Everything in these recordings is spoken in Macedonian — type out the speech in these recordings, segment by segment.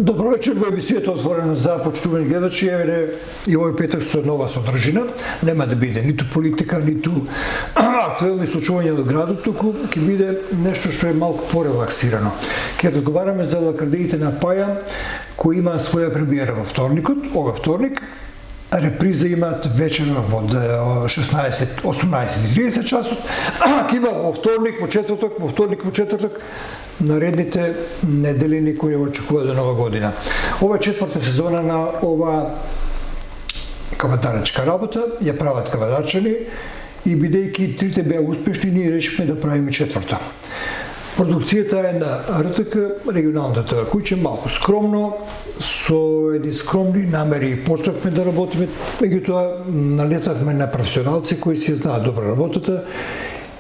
Добро вечер во емисијата отворена за почитувани гледачи. Еве и овој петок со нова содржина. Нема да биде ниту политика, ниту актуелни случувања од градот, туку ќе биде нешто што е малку порелаксирано. Ќе разговараме за лакардиите на Паја, кои има своја премиера во вторникот, овој вторник. Реприза имаат вечерва во 18:30 часот. Ќе има во вторник, во четврток, во вторник, во четврток, наредните недели кои очекува до нова година. Ова е четврта сезона на ова кавадарачка работа, ја прават кавадарчани и бидејќи трите беа успешни, ние решивме да правиме четврта. Продукцијата е на РТК, регионалната ТВ куќа, малку скромно, со едни скромни намери почнавме да работиме, меѓутоа налетавме на професионалци кои си знаат добро работата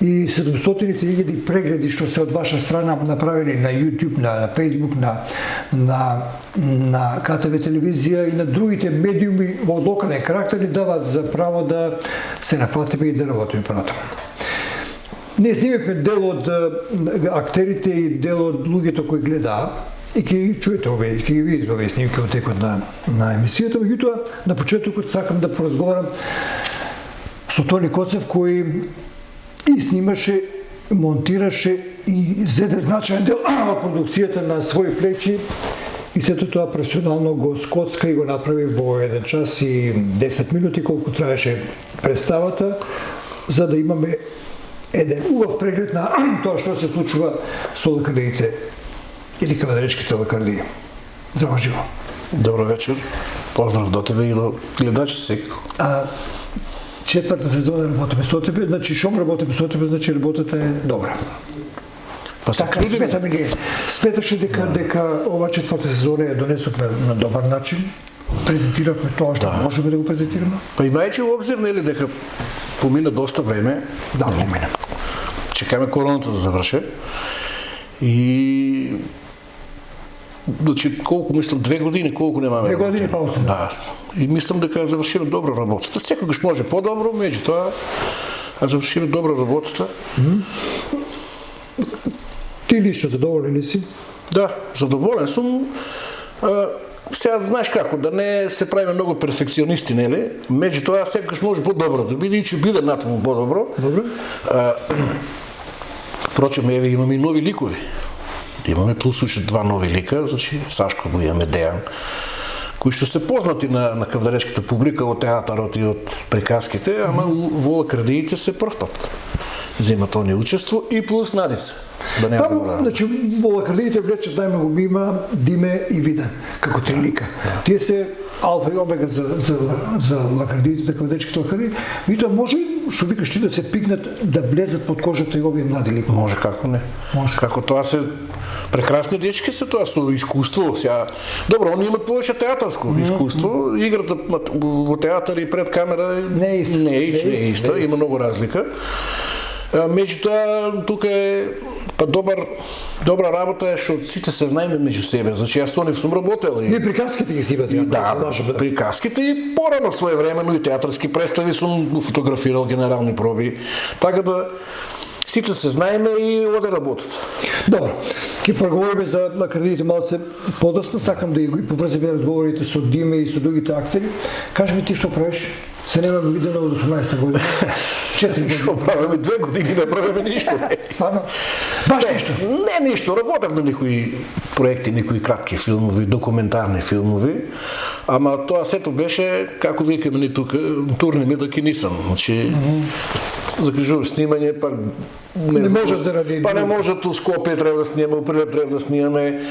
и 700.000 прегледи што се од ваша страна направени на YouTube, на Facebook, на КТВ телевизија и на другите медиуми во локален карактер ни даваат за право да се нафатиме и да работиме понатаму. Ние снимавме дел од актерите и дел од луѓето кои гледаа и ќе чуете овие, ќе ги видите овие снимки во текот на емисијата, меѓутоа на почетокот сакам да поразговарам со Тони Коцев кој и снимаше, монтираше и зеде значаен дел од продукцијата на своји плечи и сето тоа професионално го скоцка и го направи во 1 час и 10 минути колку траеше представата, за да имаме еден убав преглед на тоа што се случува со лакардиите или кавадаречките лакардии. Здраво живо. Добро вечер. Поздрав до тебе и до гледачите секако. Четврта сезона работиме со тебе, значи шом работиме со тебе, значи работата е добра. Па се трудиме. Сметаме ние. Сметаше дека ова четврта сезона ја донесовме на добар начин. Презентиравме тоа што можеме да го презентираме. Па имајќи во обзир, нели, дека помина доста време. Да, помина. Чекаме короната да заврше. И значи колку мислам 2 години колку немаме. 2 години пауза. Да. И мислам дека ја завршиме добро работата. Секогаш може подобро, меѓутоа завршиме добро работата. Ти лично задоволен ли си? Да, задоволен сум. Сега знаеш како, да не се правиме многу перфекционисти, нели? Меѓутоа секогаш може подобро да биде и ќе биде натаму подобро. Добро. Впрочем, еве имаме и нови ликови. Имаме плюс уште 2 нови лика, значи Сашко го имаме, Дејан, кои што се познати на кавдаречката публика од театарот и од приказките, ама во лакардиите се прв пат земат они учество и плюс Надица. Да не заборавам. Значи во лакардиите влечат најмногу Мима, Диме и Виден, како три лика. Тие се алфа и омега за лакардиите, кавдаречките лакардии. И тоа може, што викаш ти, да се пикнат, да влезат под кожата и овие млади лика. Може, како не. Може. Како тоа се прекрасни дечки се тоа со искуство. Сега добро, они имаат повеќе театарско искуство. Играта во театар и пред камера не е исто. Има многу разлика. Меѓутоа тука е добра работа е што сите се знаеме меѓу себе. Значи јас со нив сум работел и приказките ги си имате. Да, приказките и порано своевремено и театарски представи сум фотографирал генерални проби. Така да сите се знаеме и оде работата. Добро, ќе проговориме за лакардиите малце подоста, сакам да ги поврземе разговорите со Диме и со другите актери. Кажи ми ти што правиш? Се немаме видено од 18 година. 4 години. Што правиме 2 години, не правиме ништо. Стварно? Баш ништо? Не ништо, работев на некои проекти, некои кратки филмови, документарни филмови, ама тоа сето беше, како викаме ни тука, турниме да ки нисам. Значи, закрижува снимање, па не може да ради. Па не може у Скопје треба да снимаме, у Прилеп треба да снимаме,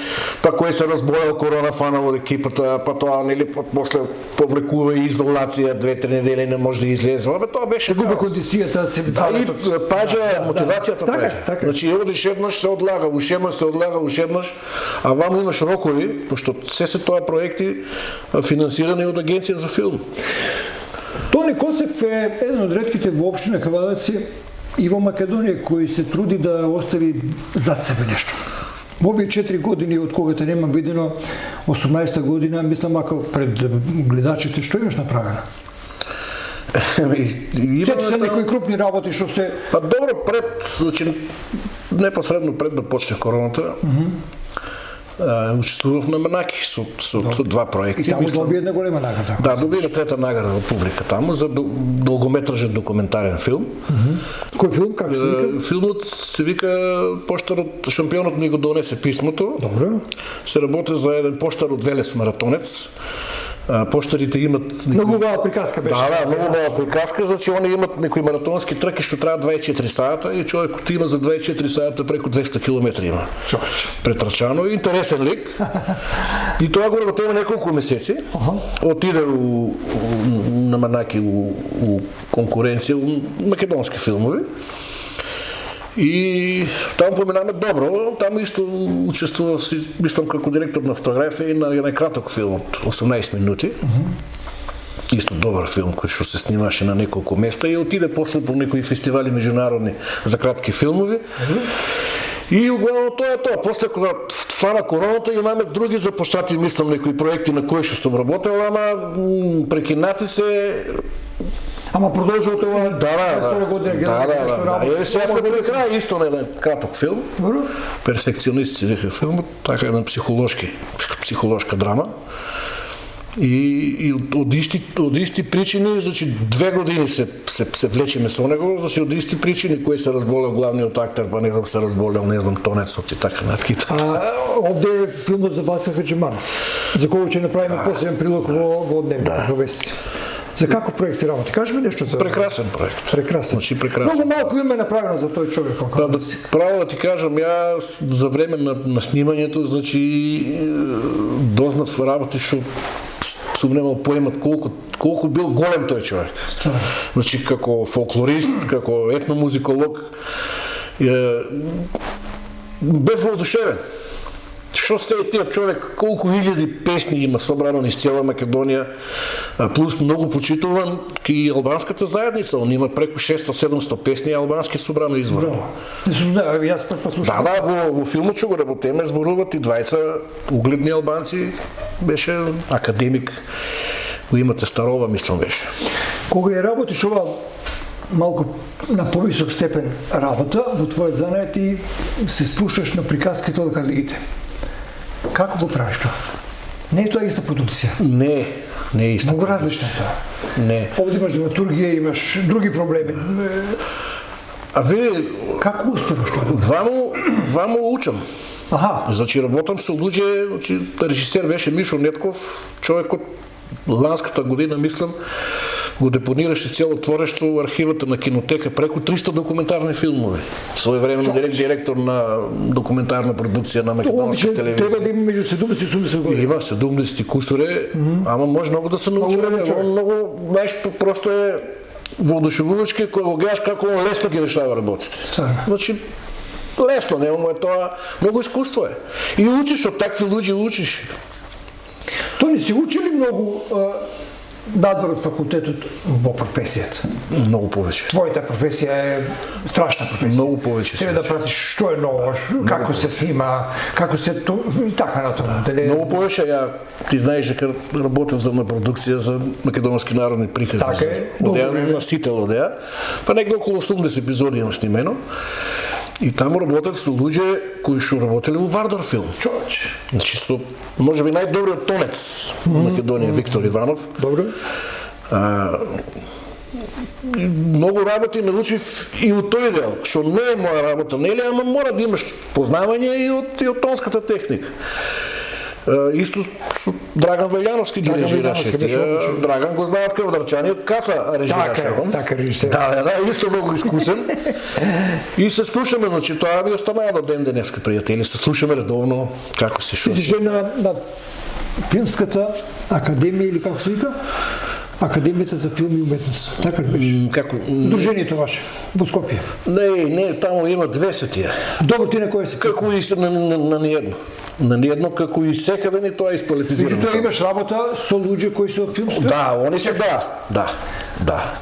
па кој се разболел, корона фанал од екипата, па тоа нели после повлекува и изолација 2-3 недели не може да излезе. Абе тоа беше губи кондицијата, цивилизацијата. И паѓа мотивацијата паѓа. Значи одиш еднаш се одлага, ушеднаш се одлага, ушеднаш, а ваму имаш рокови, пошто се тоа проекти финансирани од Агенција за филм. Тони Коцев е еден од ретките во општина Кавадаци и во Македонија кој се труди да остави зад себе нешто. Во овие 4 години од кога те нема видено, 18 година, мислам ако пред гледачите, што имаш направено? Сето се некои крупни работи што се... Па добро, пред, значи, непосредно пред да почне короната, учествував на Манаки со два проекти. И таму доби една голема награда. Да, доби на трета награда од публика таму за долгометражен документарен филм. Кој филм, как се вика? Филмот се вика Поштарот, шампионот ми го донесе писмото. Добро. Се работи за еден поштар од Велес маратонец. Поштарите имат... Многу убава приказка беше. Да, многу убава приказка, значи они имат некои маратонски трки што траат 24 сата и човек отива за 24 сата преку 200 км има. Претрчано, интересен лик. И тоа го работиме неколку месеци. Отиде на Манаки у конкуренција, у македонски филмови. И таму поминаме добро, таму исто учествував, мислам, како директор на фотографија и на еден краток филм од 18 минути. Исто добар филм кој што се снимаше на неколку места и отиде после по некои фестивали меѓународни за кратки филмови. И углавно тоа е тоа. После кога фана короната имаме други започнати, мислам, некои проекти на кои што сум работел, ама прекинати се. Ама продолжува тоа. Да. Еве сега сме при крај исто на еден краток филм. Перфекционист се вика филмот, така една психолошка драма. И од исти причини, значи 2 години се влечеме со него, значи од исти причини кој се разболел главниот актер, па не знам се разболел, не знам Тонецот и така натките. Овде е филмот за Васка Хаджиманов, за кој ќе направиме посебен прилог во дневник во вестите. За како проекти работи? Кажи ми нешто за... Прекрасен проект. Прекрасен. Значи прекрасен. Многу малку име направено за тој човек. Право да ти кажам, ја за време на снимањето, значи дознав работи што сум немал поемат колку бил голем тој човек. Значи како фолклорист, како етномузиколог, бев воодушевен. Што се е тие човек, колку илјади песни има собрано низ цела Македонија, плюс многу почитуван и албанската заедница, он има преку 600-700 песни албански собрано изворно. Да, јас пат слушам. Да, во филмот што го работиме зборуват и двајца угледни албанци, беше академик, го имате Старова, мислам беше. Кога ја работиш ова малку на повисок степен работа, во твојот занет и се спушташ на приказките од калигите. Како го правиш тоа? Не е тоа иста продукција? Не е иста. Многу различна тоа. Не. Овде имаш драматургија, имаш други проблеми. А види, како успеваш тоа? Ваму учам. Аха. Значи работам со луѓе, значи режисер беше Мишо Нетков, човекот ланската година, мислам, го депонираше цело творештво во архивата на кинотека, преку 300 документарни филмови. Своевремено директор на документарна продукција на македонска телевизија. Треба да има меѓу 70 и 80 години. Има 70 и кусуре, ама може многу да се научи. Многу, знаеш, просто е воодушевувачки кога го гледаш како лесно ги решава работите. Значи, лесно, нема е тоа, многу искуство е. И учиш од такви луѓе, учиш. Тони, си учили многу надвор од факултетот во професијата? Многу повеќе. Твојата професија е страшна професија. Многу повеќе. Треба да пратиш што е ново, како се снима, како се и така натаму. Многу повеќе, ја ти знаеш дека работев за на продукција за македонски народни приказни. Така е. Одеа на сител одеа. Па некаде околу 80 епизоди има снимено. И таму работев со луѓе кои што работеле во Вардар филм. Човече. Значи со можеби најдобриот тонец во Македонија Виктор Иванов. Добро. Многу работи научив и од тој дел, што не е моја работа, нели, ама мора да имаш познавање и од тонската техника. Исто со Драган Велјановски ги режираше. Драган го знаат како Дрчани од Каца режираше. Така режисер. Да, исто многу искусен. И се слушаме, значи тоа ми останаа до ден денеска, пријатели, се слушаме редовно како се шо. Ти си на филмската академија или како се вика? Академијата за филм и уметност. Така ли беше? Како? Дружението ваше во Скопје. Не, таму има 200. Добро, ти на кој си? Како и на ниедно. На ниедно, како и секаде ни тоа е исполитизирано. Меѓутоа имаш работа со луѓе кои се од филмска? Да, они се да.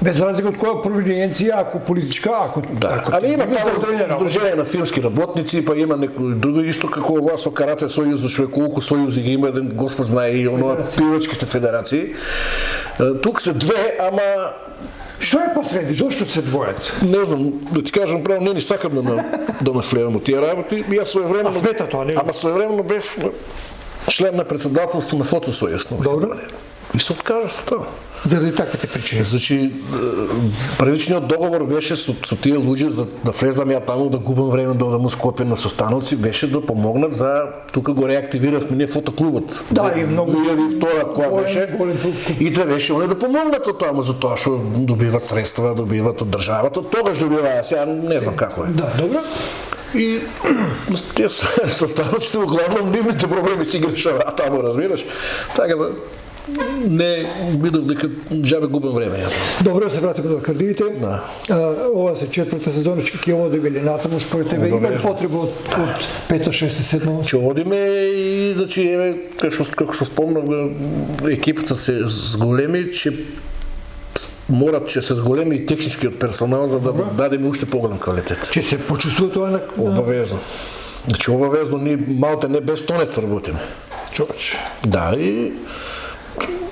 Без разлика од која провиденција, ако политичка, ако... Да, али има таму Сдружение на филмски работници, па има некој друго исто како ова со Карате сојуз, што е колку сојузи ги има, еден Господ знае и онова пивачките федерации. Тук се две, ама Што е посреди? Зошто се двојат? Не знам, да ти кажам право, не ни сакам да навлезам од тие работи. Јас своевременно... А света тоа не? Ама своевременно бев член на председателство на Фотосојуз. Добро. И се откажав од тоа. Заради таквите причини. Значи, првичниот договор беше со тие луѓе за да влезам ја таму, да губам време да одам у Скопје на состаноци, беше да помогнат за тука го реактивиравме не фотоклубот. Да, и многу 2002 која беше. И требаше они да помогнат од тоа, за тоа што добиват средства, добиват од државата, тогаш добиваа, сега не знам како е. Да, добро. И тие состаноците углавном нивните проблеми си ги решаваат таму, разбираш. Така да не видов дека џабе губам време јас. Добро, се вратиме до Кардиите. Да. Ова се четврта сезона, ќе оде вели натаму според тебе. Има потреба од пета, шеста, седма? Ќе одиме и значи еве како што спомнав, екипата се зголеми, че ќе се зголеми и техничкиот персонал за да дадеме уште поголем квалитет. Ќе се почувствува тоа на Обавезно. Значи обавезно ние малте не без тонец работиме. човече. Да, и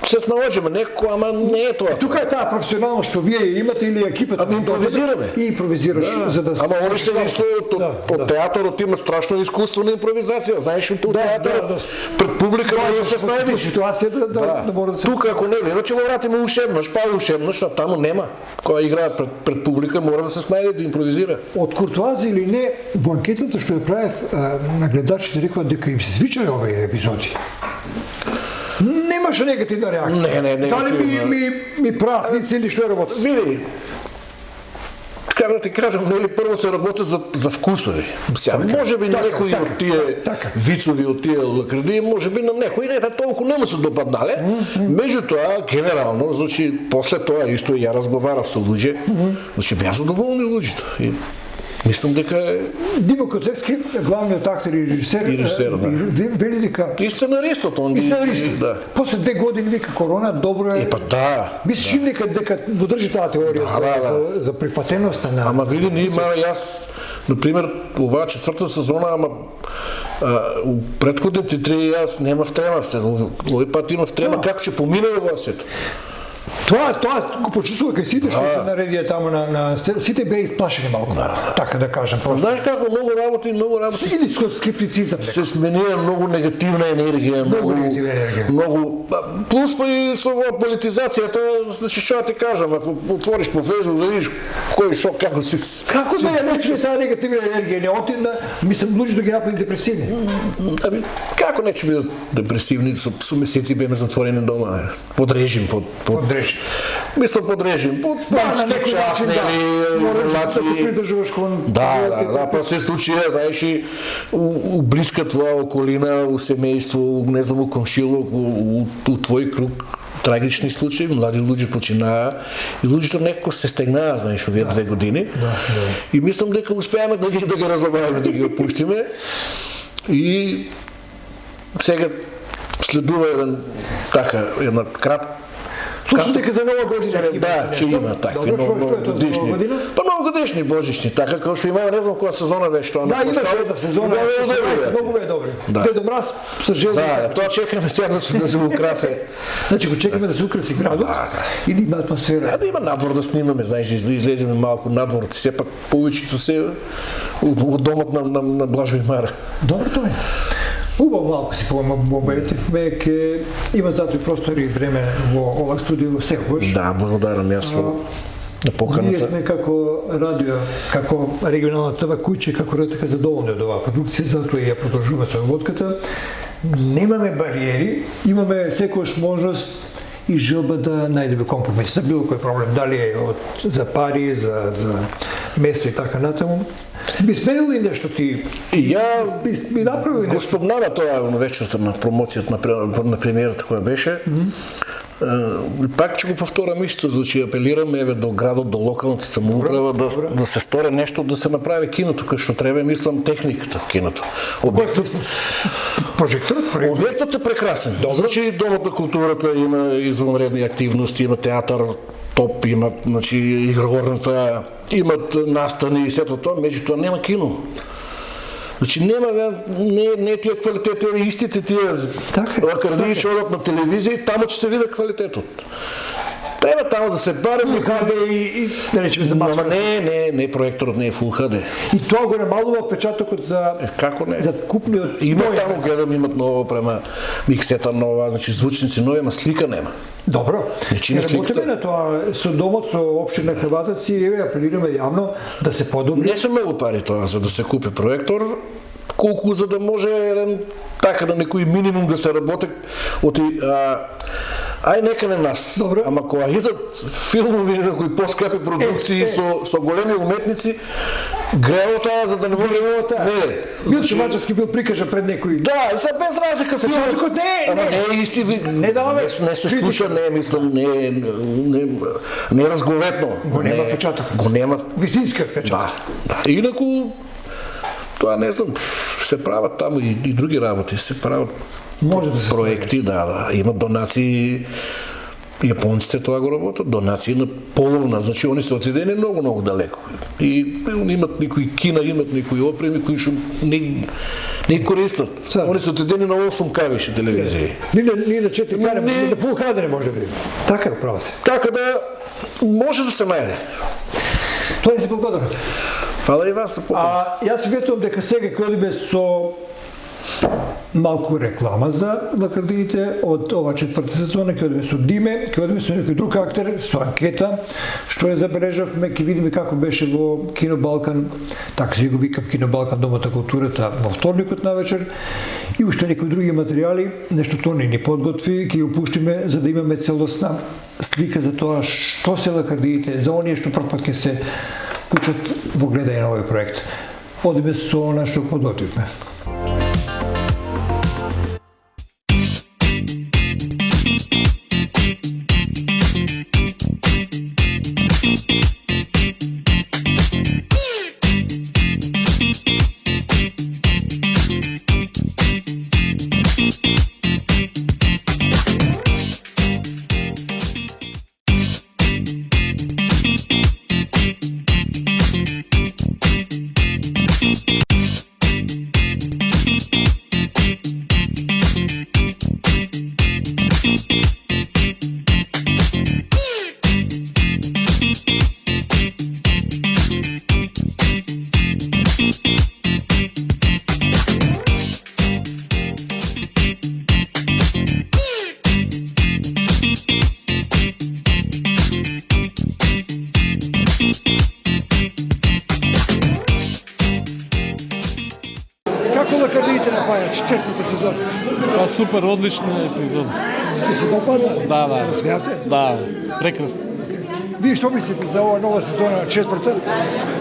се сналожиме некако, ама не е тоа. Тука е таа професионално што вие имате или екипата. Ами импровизираме. И импровизираш за да. Ама они се исто од театарот има страшно искуство на импровизација. Знаеш што театарот пред публика може да се снајде ситуација да може да се. Тука ако не верува, ќе го вратиме ушеднаш, па ушеднаш, а таму нема. Која играе пред публика мора да се снајде да импровизира. Од куртуазија или не, во анкетата што ја правев, на гледачите рекоа дека им се свичаја овие епизоди. Немаше негативна реакција. Не, Дали ми пратници или што работат? Види, така да ти кажам, нели прво се работи за вкусови. Сега, може би на некои од тие вицови, од тие лакрди, може би на некои не толку нема се допаднале. Меѓутоа, генерално, значи, после тоа исто ја разговарав со луѓе, значи беа задоволни луѓето. И мислам дека е Димо Коцевски, главниот актер и режисер, вели дека и сценаристот, он ги... Да. После 2 години вика корона, добро е. Па да. Мислиш дека го држи таа теорија за прифатеноста на... Ама види, ние имаме јас, например, оваа четврта сезона, ама у претходните 3 јас немав тема, овој пат имав тема, како ќе помине оваа сето. Тоа го почувствува кај сите што се наредија таму на сите беа исплашени малку. Така да кажам просто. Знаеш како многу работи Идичко скептицизам. се сменија многу негативна енергија, многу плюс па и со политизацијата, значи што ти кажам, ако отвориш по Facebook да видиш кој шо како си Како да ја нече таа негативна енергија не отидна, мислам луѓе да ги направи депресивни. Ами како не ќе бидат депресивни, со месеци беме затворени дома, под режим, под мислам под режим, под час, нели, изолација. Да, па се случија, знаеш, у блиска твоја околина, у семејство, не знам, у комшилок, у твој круг, трагични случаи, млади луѓе починаа и луѓето некако се стегнаа, знаеш, овие 2 години. И мислам дека успеаме да ги разлабаваме, да ги опуштиме. И сега следува една кратка Слушам дека за нова година да, ќе има такви новогодишни. Па новогодишни, божични, така како што имаме, не знам која сезона беше тоа. Да, имаше една сезона, многу е добри. Дедо Мраз се жели. Да, тоа чекаме сега да се украсе. Значи го чекаме да се украси градот и да има атмосфера. Да има надвор да снимаме, знаеш, излеземе малку надвор, сепак повеќето се од домот на Блажо и Мара. Добро тоа е. Убаво малку си побајативме, ке има затоа и простори и време во ова студио секогаш. Да, благодарам јас на поканата. Ние сме како радио, како регионална ТВ куќа, како РТК задоволни од оваа продукција, затоа и ја продолжуваме со водката. Немаме бариери, имаме секогаш можност и желба да најдеме компромис за било кој проблем, дали е за пари, за место и така натаму. Би сменил ли нешто ти? И ја би направил го спомнава тоа на вечерта на промоцијата на премиерата која беше. Пак ќе го повторам исто, значи апелирам еве до градот, до локалната самоуправа да се стори нешто, да се направи киното кај што треба, мислам техниката в киното. Прожекторот? Објектот е прекрасен. Значи домот на културата има извонредни активности, има театар, топ, имат, значи игрорната, имат настани и сето тоа, меѓутоа нема кино. Значи нема не тие квалитети, истите тие лакардии ќе одат на телевизија и таму ќе се види квалитетот. Треба таму да се барем HD и да речем за мачка. не, проекторот не е Full HD. И тоа го намалува впечатокот за Како не? за вкупниот. Има таму гледам имат нова опрема, миксета нова, значи звучници нови, ама слика нема. Добро. Значи не сликата. Работиме на тоа со домот, со општина Хрватаци, еве апелираме јавно да се подобри. Не се многу пари тоа за да се купи проектор, колку за да може еден така на некој минимум да се работи оти ај нека не нас. Добро. Ама кога идат филмови на кои поскапи продукции со големи уметници, грео тоа за да не може не. Билче Мачевски бил прикажа пред некој. Да, са без разлика филмот. Печатокот Ама не е исти, не даваме не се слуша, не мислам, не е разговетно. Го нема печаток. Го нема. Вистинскиот печаток. Да. Инаку тоа не знам, се прават таму и други работи, се прават Може да се проекти, да, имат донации. Јапонците тоа го работат, донации на половна, значи они се отидени многу далеко. И они имат некои кина, имат некои опреми кои што не користат. Они се отидени на 8 кавиши телевизии. Ни на 4 каре, ни на Full HD не може да биде. Така е, право се. Така да може да се најде. Тоа е благодарам. Фала и вас за покана. Јас ветувам дека сега ќе одиме со малку реклама за лакардиите од ова четврта сезона, ќе одиме со Диме, ќе одиме со некој друг актер, со анкета, што ја забележавме, ќе видиме како беше во Кино Балкан, така се го викам Кино Балкан, Домот на културата, во вторникот навечер, и уште некои други материјали, нешто тоа не ни подготви, ќе го пуштиме за да имаме целосна слика за тоа што се лакардиите, за оние што прв пат ќе се кучат во гледање на овој проект. Одиме со нашто подготвивме. Како лакардиите напајач, четврта сезона? Па супер, одлична епизода. Ти се допадна? Да. Се насмеавте? Да, прекрасно. Вие што мислите за ова нова сезона, четврта,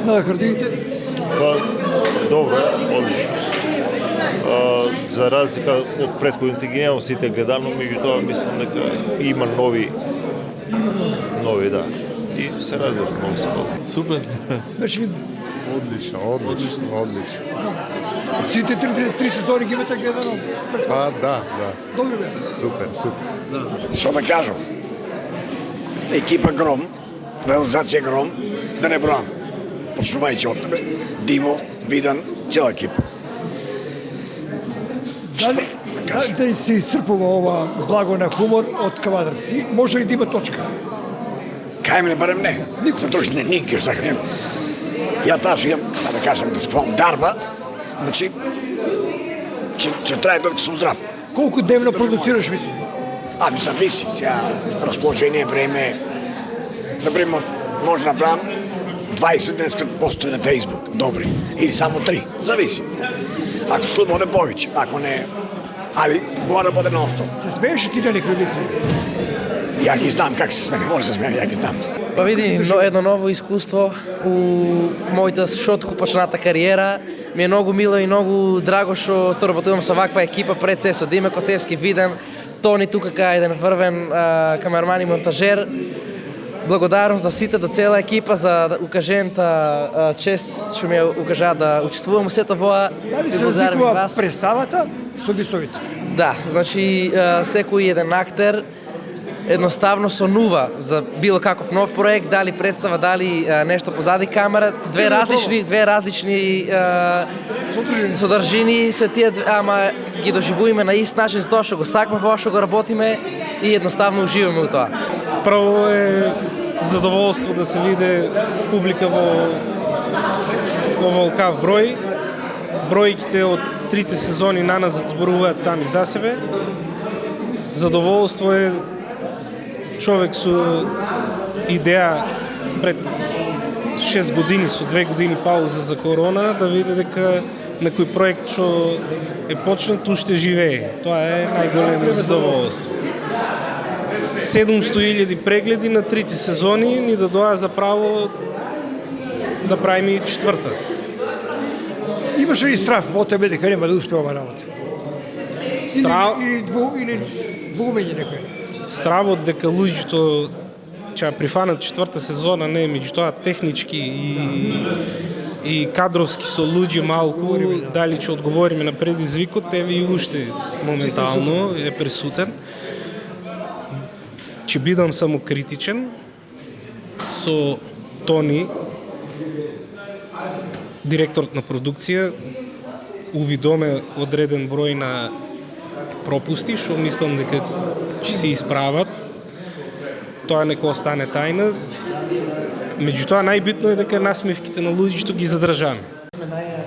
на лакардиите? Па, добро, одлично. За разлика од претходните ги немам сите гледано, меѓутоа мислам дека има нови, да. И се радувам, многу се добро. Супер. Беше ли Одлично. сите три сезони ги имате гледано? Pa da. Добре бе. Super. Што да кажам? Екипа Гром, реализација Гром, да не броам. Почнувајќи од тебе, Димо, Видан, цела екипа. Дали се исцрпува ова благо на хумор од квадраци, може и да има точка. Кај мене барем не. Никој се точно не никој захрем. Ја тажи, сега да кажам да спомнам дарба, значи ќе трае додека сум здрав. Колку дневно продуцираш, мисли? Ами зависи, сега расположение, време. Например, може да направам 20 днеска постои на Фейсбук, добри, или само 3, зависи. Ако слободе повеќе, ако не, али мора да буде нон-стоп. Се смееш и ти на некој лице? Ја ги знам как се смее, може да се смее, ја ги знам. Па види, едно ново искуство у мојата шотко почната кариера. Ми е многу мило и многу драго што соработувам со ваква екипа, пред се со Диме Коцевски, Виден, Тони тука кај еден врвен камерман и монтажер. Благодарам за сите, да цела екипа, за укажената чест што ми укажа да учествувам у сето воа. Дали се разликува представата со висовите? Да, значи секој еден актер едноставно сонува за било каков нов проект, дали представа, дали нешто позади камера, две различни содржини се тие, ама ги доживуваме на ист начин, затоа што го сакаме, во што го работиме и едноставно уживаме у тоа. Право е задоволство да се види публика во оволкав број. Бројките од трите сезони наназад зборуваат сами за себе. Задоволство е човек со идеја пред 6 години, со 2 години пауза за корона, да види дека некој проект што е почнат уште живее. Тоа е најголемо задоволство. 700.000 прегледи на трите сезони ни дадоа за право да правиме и четврта. Имаше ли страф во тебе дека нема да успе ова работа? Или двоумење некој? Стравот дека луѓето ќе прифанат четврта сезона не, меѓутоа технички и кадровски со луѓе малку, дали ќе одговориме на предизвикот, еве и уште моментално е присутен. Ќе бидам само критичен со Тони, директорот на продукција, увидоме одреден број на пропусти, што мислам дека ќе се исправат. Тоа нека остане тајна. Меѓутоа најбитно е дека насмевките на луѓето ги задржаме.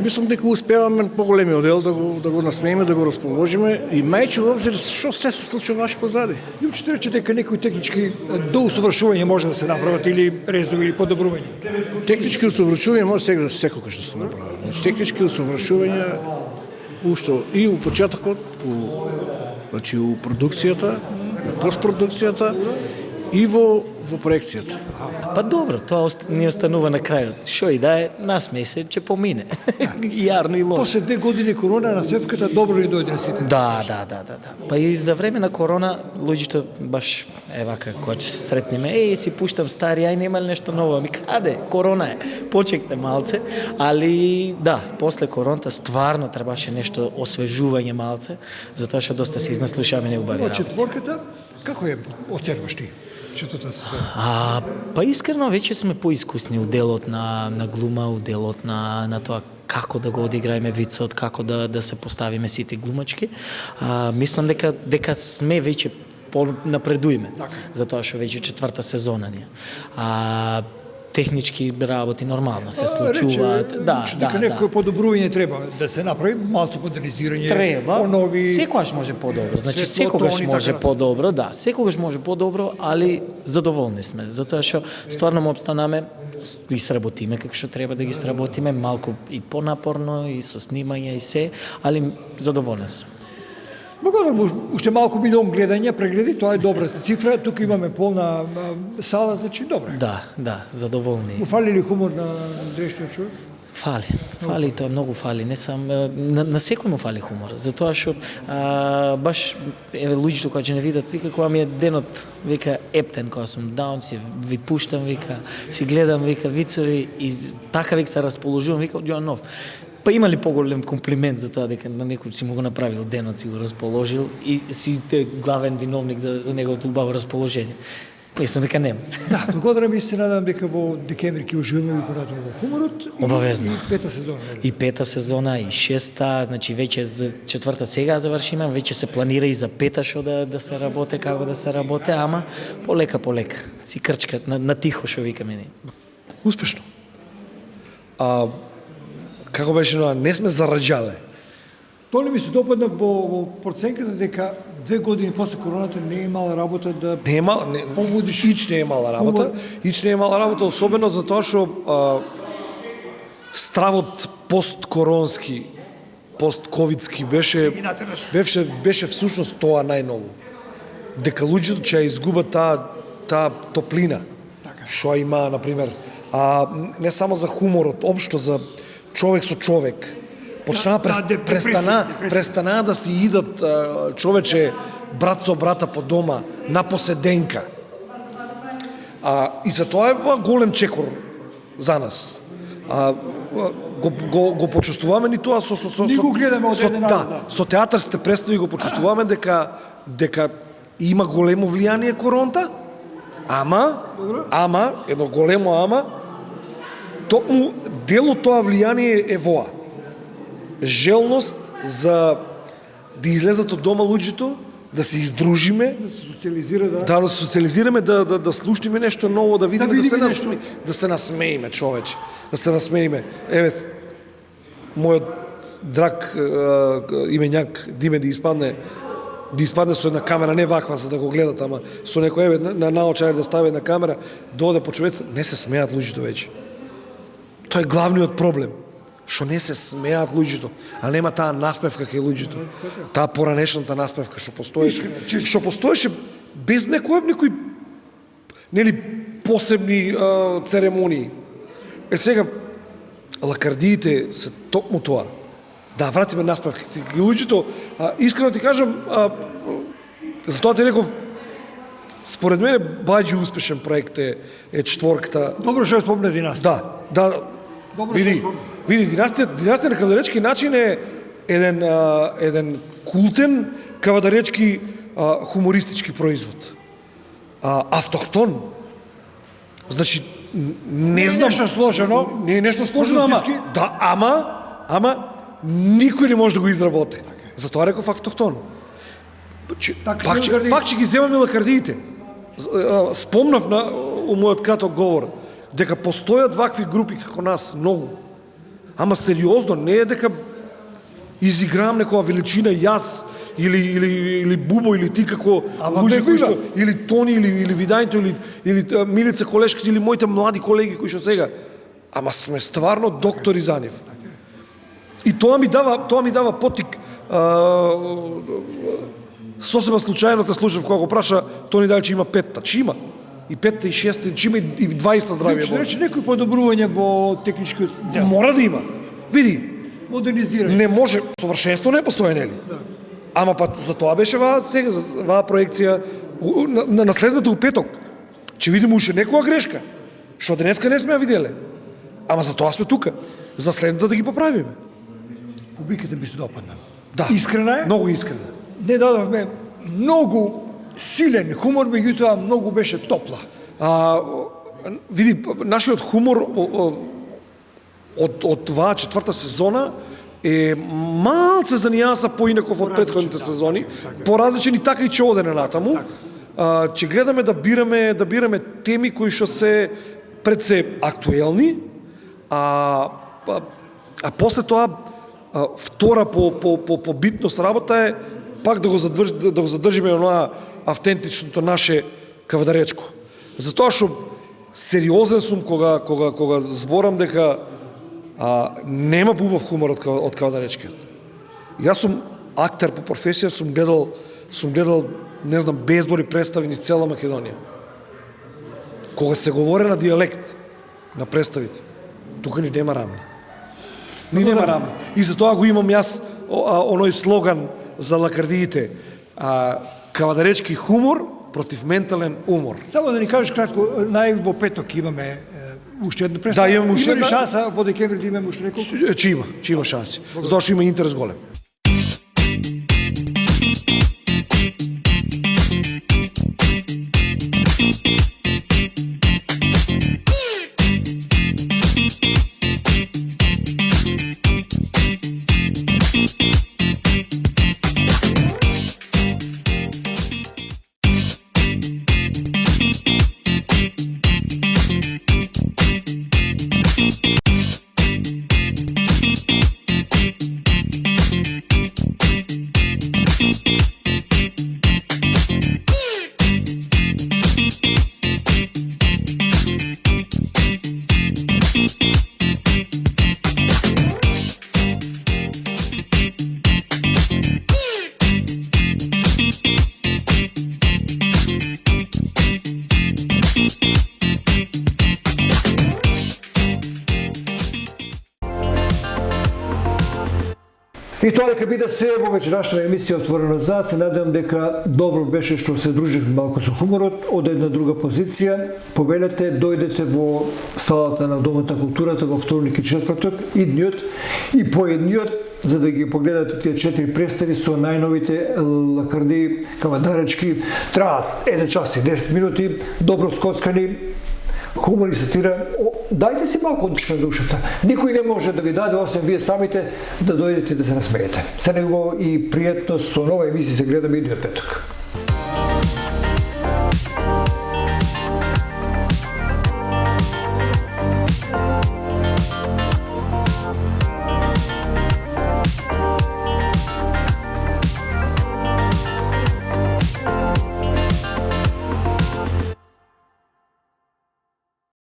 Мислам дека успеваме поголемиот дел да го насмееме, да го расположиме и мајче во обзир што се случува ваш позади. Јумче рече дека некои технички доусовршување може да се направат или резови или подобрување. Технички усовршувања може сега секогаш да се направат. Значи технички усовршувања уште и у почетокот, значи у продукцијата, постпродукцијата и во проекцијата. Па добро, тоа ни останува на крајот. Шо и да е, насмеј се, ќе помине. И јарно и лошо. После 2 години корона на светката добро ни дојде на сите. Да. Па и за време на корона луѓето баш вака кога ќе се сретнеме, си пуштам стари, ај нема ли нешто ново? Ами каде? Корона е. Почекте малце, али да, после короната стварно требаше нешто освежување малце, затоа што доста се изнаслушаме неубави работи. Четворката како е оценуваш ти? Четврта сезона? Па искрено веќе сме поискусни у делот на глума, у делот на тоа како да го одиграеме вицот, како да се поставиме сите глумачки. Мислам дека сме веќе напредуеме, затоа што веќе четврта сезона ни. Технички работи нормално се случуваат. Дека некој подобрување треба да се направи, малку модернизирање, треба, понови. Секогаш може подобро. Значи секогаш може подобро, да, секогаш може подобро, али задоволни сме, затоа што стварно му обстанаме и сработиме како што треба да ги сработиме, малку и понапорно и со снимање и се, али задоволни сме. Благодарам, уште малку милион гледања, прегледи, тоа е добра цифра, тука имаме полна сала, значи добре. Да, задоволни. Му фали ли хумор на дрешниот човек? Фали, тоа многу фали, не сам на секој му фали хумор, затоа што баш луѓето кога ќе не видат, вика кога ми е денот, вика ептен кога сум даун, си ви пуштам, вика, си гледам, вика вицови и така вика се расположувам, вика Ѓоан Нов. Па има ли поголем комплимент за тоа дека на некој си му го направил денот, си го расположил и си главен виновник за неговото убаво расположение? Мислам дека нема. Да, благодарам и се надам дека во декември ќе уживаме и понатаму во хуморот. Обавезно. И пета сезона. И пета сезона, и шеста, значи веќе за четврта сега завршиме, веќе се планира и за пета што да се работи, како да се работи, ама полека. Си крчка, на тихо што викаме ние. Успешно. Како беше, не сме зараѓале. Тоа не ми се допадна во проценката дека 2 години после короната не е имала работа да побудиш. Ич не е имала работа, особено затоа што стравот посткоронски, постковидски беше всушност тоа најново. Дека луѓето ќе изгубат таа топлина што има, например, не само за хуморот, општо за човек со човек. Престанаа да си идат човече брат со брата по дома на поседенка. И за тоа е голем чекор за нас. Го почувствуваме ни тоа со театарските представи, го почувствуваме дека има големо влијание коронта, ама едно големо ама, токму дел од тоа влијание е желност за да излезат од дома луѓето да се издружиме, Да се социализира, да. да се социализираме, да слушнеме нешто ново, да видиме, видиме да се насмееме, човече. Да се насмееме. Еве, мојот драг именјак Диме да испадне со една камера, не ваква за да го гледат, ама со некој еве на наочари да стави една камера, доде по човец, не се смеат луѓето веќе. Тоа е главниот проблем. Што не се смеат луѓето, а нема таа насмевка кај луѓето. Таа поранешната насмевка што постоеше без некои нели посебни церемонии. Сега лакардиите се токму тоа. Да вратиме насмевките кај луѓето. Искрено ти кажам, затоа ти реков, според мене бајџи успешен проект е четворката. Добро што спомна династија. Да. Добро Види, династија на кавадаречки начин е еден култен кавадаречки хумористички производ. Автохтон. Значи, не знам. Нешто сложено. Не е нешто сложено, ама никој не може да го изработи. Затоа реков автохтон. Пак ќе ги земаме лакардиите. Спомнав у мојот краток говор дека постојат вакви групи како нас многу. Ама сериозно, не е дека изигравам некоја величина јас или Бубо или ти како луѓе кои што или Тони или Видањето или Милица колешката или моите млади колеги кои што сега. Ама сме стварно доктори за нив. И тоа ми дава потик. Сосема случајно те слушав кога го праша Тони дали че има 5-та. Че има. И 5-та и 6-та, че има и 20-та здравие. Значи некои подобрување во техничкиот дел. Мора да има. Види, модернизирање. не може, совршенство не постои, нели? Ама па за тоа беше ваа проекција на следното у петок. Че видиме уште некоја грешка, што денеска не сме ја виделе. Ама за тоа сме тука. За следното да ги поправиме. Публиката ми се допадна. Да. Искрена е. Многу искрена. Не дадовме многу силен хумор, меѓутоа многу беше топла. Види, нашиот хумор од оваа четврта сезона е малце за нијанса поинаков од претходните сезони, поразличен и така и че оде натаму. Че гледаме да бираме теми кои што се пред се актуелни, а после тоа втора по битност работа е пак да го задржиме онаа автентичното наше кавадаречко. Затоа што сериозен сум кога зборам дека нема бубав хумор од кавадаречкиот. Јас сум актер по професија, сум гледал не знам безбори представи низ цела Македонија. Кога се говори на дијалект на представите, тука ни нема рамни. Ни нема рамни. И затоа го имам јас оној слоган за лакардиите. Кавадаречки хумор против ментален умор. Само да ни кажеш кратко, најав во петок имаме уште една представа. Да, имаме уште една. Има ли една? шанса во декември да имаме уште неколку? Че има шанси. Затоа што има интерес голем. И тоа дека биде се во вечерашната емисија Отворено за, се надевам дека добро беше што се друживме малку со хуморот, од една друга позиција. Повелете, дојдете во салата на Домот на културата во вторник и четврток, идниот и поедниот, за да ги погледате тие 4 представи со најновите лакарди, кавадаречки. Траат 1 час и 10 минути, добро скоцкани, хумор и сатира, дайте си малко отдишка на душата. Никой не може да ви даде, освен вие самите, да дойдете да се насмеете. Се него и приятно со нова емисија се гледаме идниот петок.